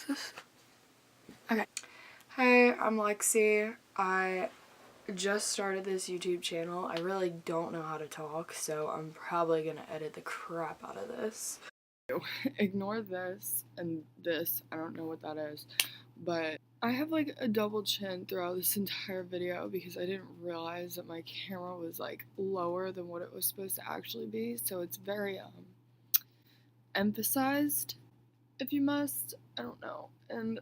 Is this? Okay. Hey, I'm Lexi. I just started this YouTube channel. I really don't know how to talk, so I'm probably gonna edit the crap out of this. Ignore this and this. I don't know what that is, but I have like a double chin throughout this entire video because I didn't realize that my camera was like lower than what it was supposed to actually be, so it's very emphasized, if you must. I don't know. And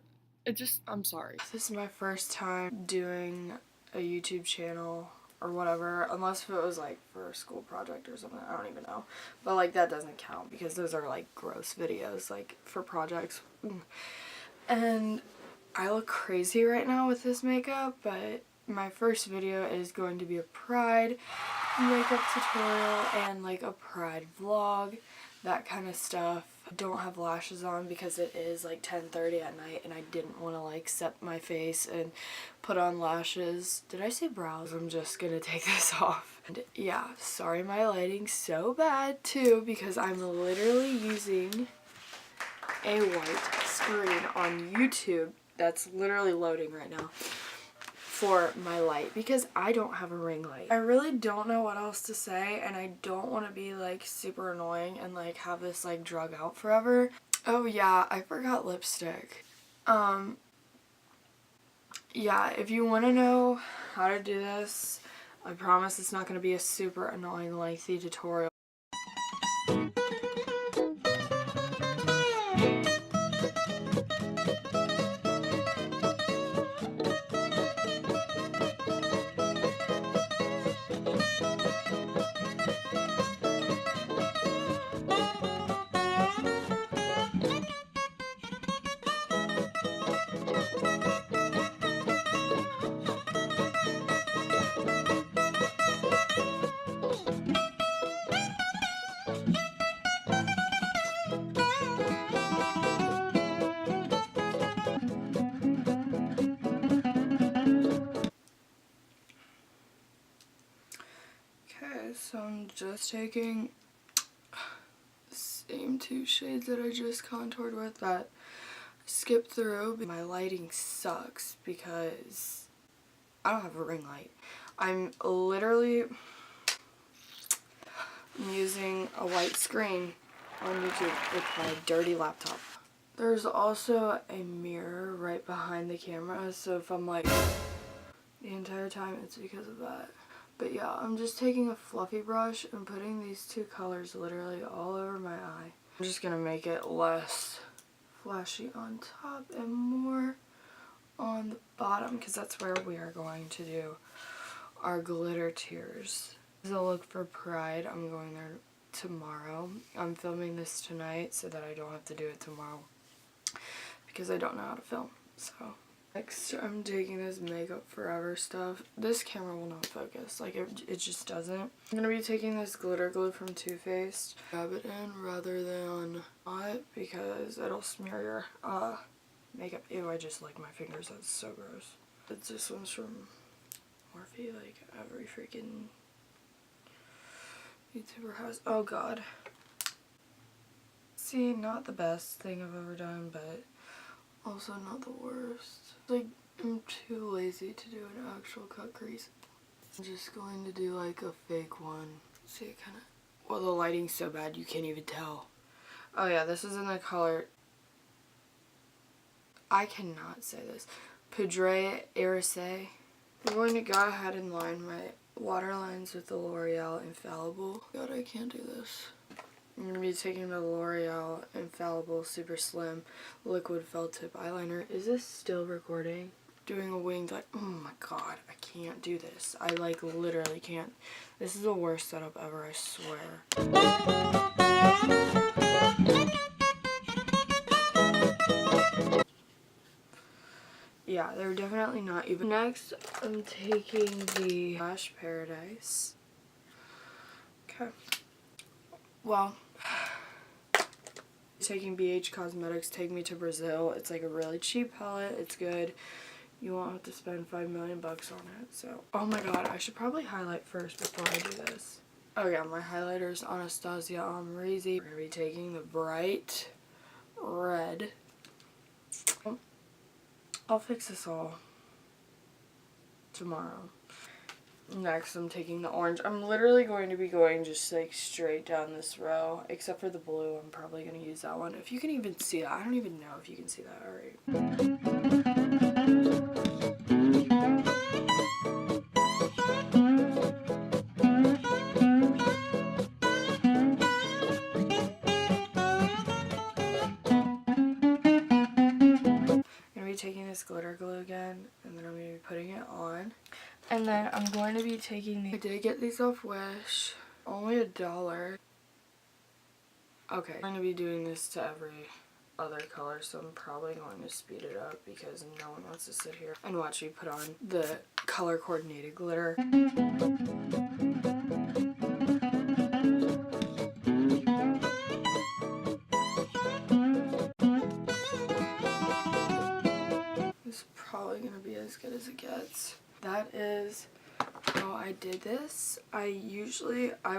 I'm sorry. This is my first time doing a YouTube channel or whatever, unless if it was like for a school project or something. I don't even know. But like that doesn't count because those are like gross videos, like for projects. And I look crazy right now with this makeup, but my first video is going to be a pride makeup tutorial and like a pride vlog, that kind of stuff. I don't have lashes on because it is like 10:30 at night and I didn't want to like set my face and put on lashes. Did I say brows? I'm just gonna take this off. And yeah, sorry my lighting's so bad too because I'm literally using a white screen on YouTube that's literally loading right now for my light because I don't have a ring light. I really don't know what else to say, and I don't want to be like super annoying and like have this like drug out forever. Oh yeah, I forgot lipstick. Yeah, if you want to know how to do this, I promise it's not going to be a super annoying lengthy tutorial. Okay, so I'm just taking the same two shades that I just contoured with that I skipped through. My lighting sucks because I don't have a ring light. I'm using a white screen on YouTube with my dirty laptop. There's also a mirror right behind the camera, so if I'm like the entire time, it's because of that. But yeah, I'm just taking a fluffy brush and putting these two colors literally all over my eye. I'm just gonna make it less flashy on top and more on the bottom because that's where we are going to do our glitter tears. As a look for Pride, I'm going there tomorrow. I'm filming this tonight so that I don't have to do it tomorrow because I don't know how to film. So next, I'm taking this Makeup Forever stuff. This camera will not focus, like it just doesn't. I'm gonna be taking this glitter glue from Too Faced, rub it in rather than not because it'll smear your makeup. Ew, I just licked my fingers, that's so gross. But this one's from Morphe, like every freaking YouTuber has. Oh god. See, not the best thing I've ever done, but also not the worst. Like, I'm too lazy to do an actual cut crease. I'm just going to do like a fake one. See, it kind of, well, the lighting's so bad you can't even tell. Oh yeah, this is in the color, I cannot say this, Poudre Irise. I'm going to go ahead and line my waterlines with the L'Oreal Infallible. God, I can't do this. I'm going to be taking the L'Oreal Infallible Super Slim Liquid Felt Tip Eyeliner. Is this still recording? Doing a winged light. Oh my god, I can't do this. I like literally can't. This is the worst setup ever, I swear. Yeah, they're definitely not even. Next, I'm taking the Lash Paradise. Okay. Well, taking BH Cosmetics Take Me to Brazil. It's like a really cheap palette. It's good. You won't have to spend $5 million bucks on it. So, oh my god, I should probably highlight first before I do this. Oh yeah, my highlighter is Anastasia Amrezy. We're gonna be taking the bright red I'll fix this all tomorrow. Next, I'm taking the orange. I'm literally going to be going just like straight down this row, except for the blue. I'm probably going to use that one. If you can even see that. I don't even know if you can see that. Alright. I'm going to be taking this glitter glue again, and then I'm going to be putting it on. And then I'm going to be taking I did get these off Wish. Only $1. Okay. I'm going to be doing this to every other color, so I'm probably going to speed it up because no one wants to sit here and watch me put on the color coordinated glitter. This is probably going to be as good as it gets. That is how I did this. I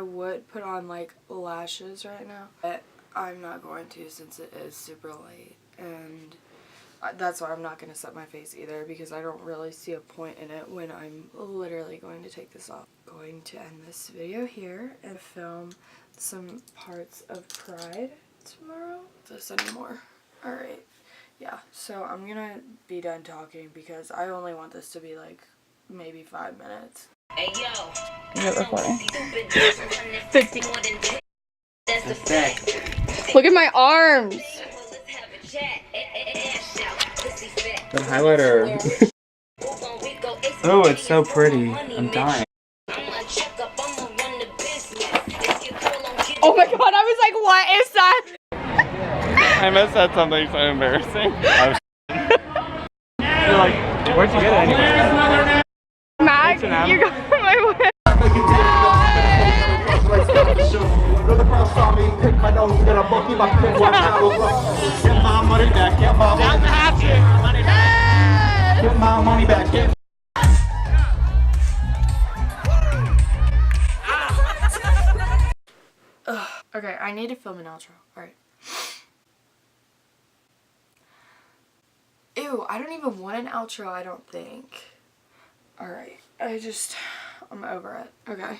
would put on like lashes right now, but I'm not going to since it is super late, and that's why I'm not going to set my face either because I don't really see a point in it when I'm literally going to take this off. I'm going to end this video here and film some parts of Pride tomorrow. This anymore. Alright. Yeah, so I'm gonna be done talking because I only want this to be like maybe 5 minutes. Hey yo, you're recording. 50. That's the fact. Look at my arms. The highlighter. Oh, it's so pretty. I'm dying. Oh my god, I was like, what is that? I must have said something so embarrassing. You're like, where'd you get it anyway? Mac, you got my way. Get my money back, get my money back. Get my money back, get Okay, I need to film an outro. Alright. Ew, I don't even want an outro, I don't think. Alright, I'm over it. Okay.